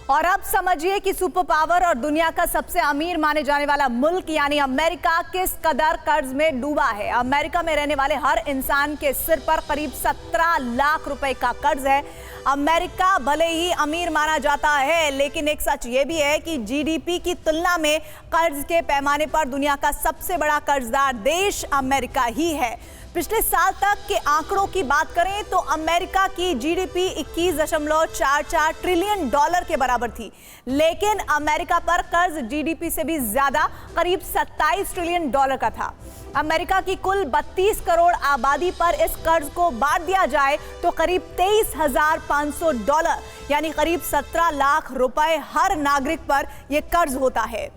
और अब समझिए कि सुपर पावर और दुनिया का सबसे अमीर माने जाने वाला मुल्क यानी अमेरिका किस कदर कर्ज में डूबा है। अमेरिका में रहने वाले हर इंसान के सिर पर करीब 17 लाख रुपए का कर्ज है। अमेरिका भले ही अमीर माना जाता है, लेकिन एक सच ये भी है कि जीडीपी की तुलना में कर्ज के पैमाने पर दुनिया का सबसे बड़ा कर्जदार देश अमेरिका ही है। पिछले साल तक के आंकड़ों की बात करें तो अमेरिका की जीडीपी 21.44 ट्रिलियन डॉलर के बराबर थी, लेकिन अमेरिका पर कर्ज जीडीपी से भी ज्यादा करीब 27 ट्रिलियन डॉलर का था। अमेरिका की कुल 32 करोड़ आबादी पर इस कर्ज को बांट दिया जाए तो करीब 23,500 डॉलर यानी करीब 17 लाख रुपए हर नागरिक पर यह कर्ज होता है।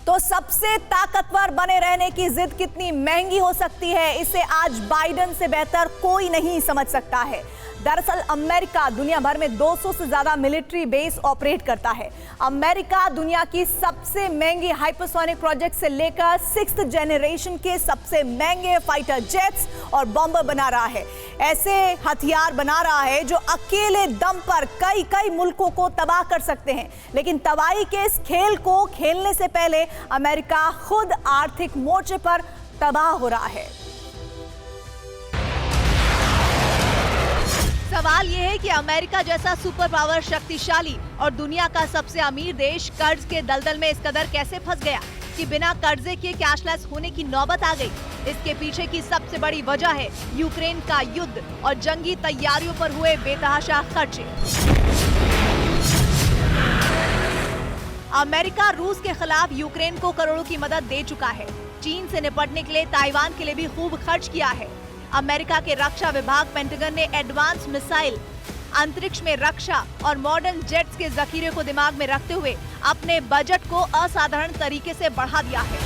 तो सबसे ताकतवर बने रहने की जिद कितनी महंगी हो सकती है, इसे आज बाइडेन से बेहतर कोई नहीं समझ सकता है। दरअसल अमेरिका दुनिया भर में 200 से ज्यादा मिलिट्री बेस ऑपरेट करता है। अमेरिका दुनिया की सबसे महंगी हाइपरसोनिक प्रोजेक्ट से लेकर 6th जनरेशन के सबसे महंगे फाइटर जेट्स और बॉम्बर बना रहा है। ऐसे हथियार बना रहा है जो अकेले दम पर कई कई मुल्कों को तबाह कर सकते हैं। लेकिन तबाही के इस खेल को खेलने से पहले अमेरिका खुद आर्थिक मोर्चे पर तबाह हो रहा है। सवाल यह है कि अमेरिका जैसा सुपर पावर शक्तिशाली और दुनिया का सबसे अमीर देश कर्ज के दलदल में इस कदर कैसे फंस गया कि बिना कर्जे के कैशलेस होने की नौबत आ गई। इसके पीछे की सबसे बड़ी वजह है यूक्रेन का युद्ध और जंगी तैयारियों पर हुए बेतहाशा खर्चे। अमेरिका रूस के खिलाफ यूक्रेन को करोड़ों की मदद दे चुका है। चीन से निपटने के लिए ताइवान के लिए भी खूब खर्च किया है। अमेरिका के रक्षा विभाग पेंटागन ने एडवांस मिसाइल, अंतरिक्ष में रक्षा और मॉडर्न जेट्स के जखीरे को दिमाग में रखते हुए अपने बजट को असाधारण तरीके से बढ़ा दिया है।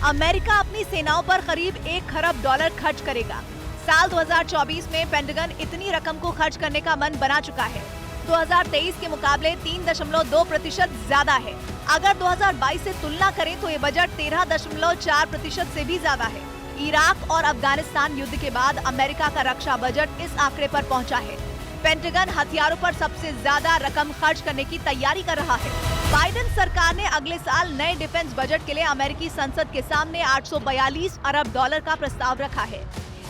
अमेरिका अपनी सेनाओं पर करीब 1 खरब डॉलर खर्च करेगा। साल 2024 में पेंटागन इतनी रकम को खर्च करने का मन बना चुका है। 2023 के मुकाबले 3.2% ज्यादा है। अगर 2022 से तुलना करें तो ये बजट 13.4% से भी ज्यादा है। इराक और अफगानिस्तान युद्ध के बाद अमेरिका का रक्षा बजट इस आंकड़े पर पहुंचा है। पेंटागन हथियारों पर सबसे ज्यादा रकम खर्च करने की तैयारी कर रहा है। बाइडेन सरकार ने अगले साल नए डिफेंस बजट के लिए अमेरिकी संसद के सामने 842 अरब डॉलर का प्रस्ताव रखा है।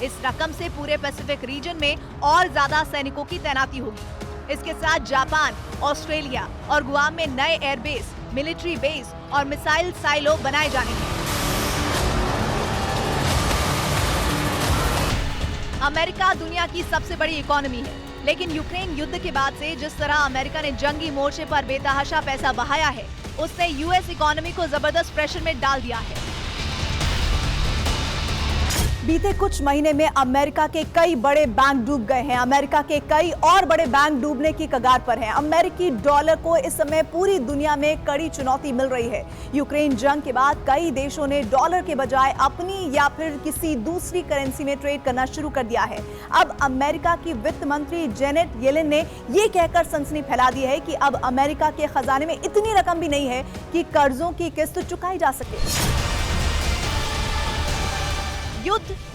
इस रकम से पूरे पैसिफिक रीजन में और ज्यादा सैनिकों की तैनाती होगी। इसके साथ जापान, ऑस्ट्रेलिया और गुआम में नए एयरबेस, मिलिट्री बेस और मिसाइल साइलो बनाए जाने हैं। अमेरिका दुनिया की सबसे बड़ी इकोनॉमी है, लेकिन यूक्रेन युद्ध के बाद से जिस तरह अमेरिका ने जंगी मोर्चे पर बेतहाशा पैसा बहाया है, उसने यूएस इकोनॉमी को जबरदस्त प्रेशर में डाल दिया है। बीते कुछ महीने में अमेरिका के कई बड़े बैंक डूब गए हैं। अमेरिका के कई और बड़े बैंक डूबने की कगार पर हैं। अमेरिकी डॉलर को इस समय पूरी दुनिया में कड़ी चुनौती मिल रही है। यूक्रेन जंग के बाद कई देशों ने डॉलर के बजाय अपनी या फिर किसी दूसरी करेंसी में ट्रेड करना शुरू कर दिया है। अब अमेरिका की वित्त मंत्री जेनेट येलेन ने ये कहकर सनसनी फैला दी है कि अब अमेरिका के खजाने में इतनी रकम भी नहीं है कि कर्जों की किस्त चुकाई जा सके।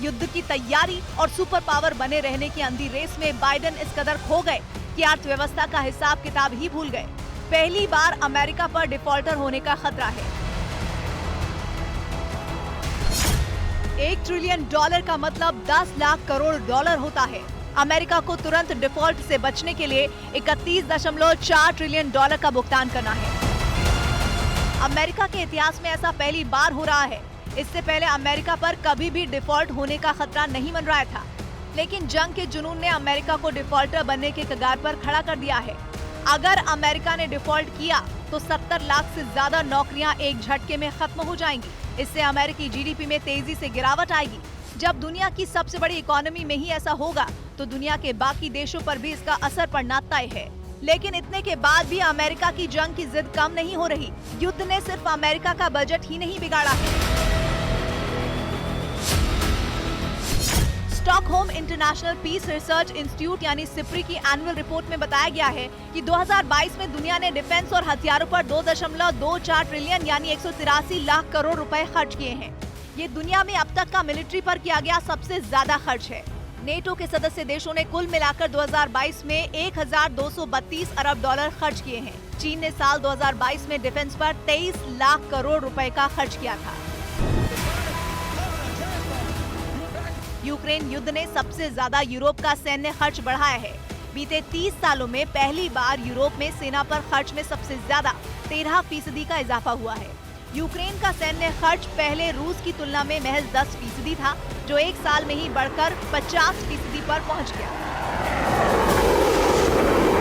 युद्ध की तैयारी और सुपर पावर बने रहने की अंधी रेस में बाइडेन इस कदर खो गए कि अर्थव्यवस्था का हिसाब किताब ही भूल गए। पहली बार अमेरिका पर डिफॉल्टर होने का खतरा है। 1 ट्रिलियन डॉलर का मतलब 10 लाख करोड़ डॉलर होता है। अमेरिका को तुरंत डिफॉल्ट से बचने के लिए 31.4 ट्रिलियन डॉलर का भुगतान करना है। अमेरिका के इतिहास में ऐसा पहली बार हो रहा है। इससे पहले अमेरिका पर कभी भी डिफॉल्ट होने का खतरा नहीं मंडराया था, लेकिन जंग के जुनून ने अमेरिका को डिफॉल्टर बनने के कगार पर खड़ा कर दिया है। अगर अमेरिका ने डिफॉल्ट किया तो 70 लाख से ज्यादा नौकरियां एक झटके में खत्म हो जाएंगी। इससे अमेरिकी जीडीपी में तेजी से गिरावट आएगी। जब दुनिया की सबसे बड़ी इकोनॉमी में ही ऐसा होगा तो दुनिया के बाकी देशों पर भी इसका असर पड़ना तय है। लेकिन इतने के बाद भी अमेरिका की जंग की जिद कम नहीं हो रही। युद्ध ने सिर्फ अमेरिका का बजट ही नहीं बिगाड़ा है। Stockholm International Peace Research Institute यानी सिप्री की एनुअल रिपोर्ट में बताया गया है कि 2022 में दुनिया ने डिफेंस और हथियारों पर 2.24 ट्रिलियन यानी 183 लाख करोड़ रुपए खर्च किए हैं। ये दुनिया में अब तक का मिलिट्री पर किया गया सबसे ज्यादा खर्च है। नेटो के सदस्य देशों ने कुल मिलाकर 2022 में 1,232 अरब डॉलर खर्च किए हैं। चीन ने साल 2022 में डिफेंस पर 23 लाख करोड़ रुपए का खर्च किया था। यूक्रेन युद्ध ने सबसे ज्यादा यूरोप का सैन्य खर्च बढ़ाया है। बीते 30 सालों में पहली बार यूरोप में सेना पर खर्च में सबसे ज्यादा 13% का इजाफा हुआ है। यूक्रेन का सैन्य खर्च पहले रूस की तुलना में महज 10% था, जो एक साल में ही बढ़कर 50% पर पहुंच गया।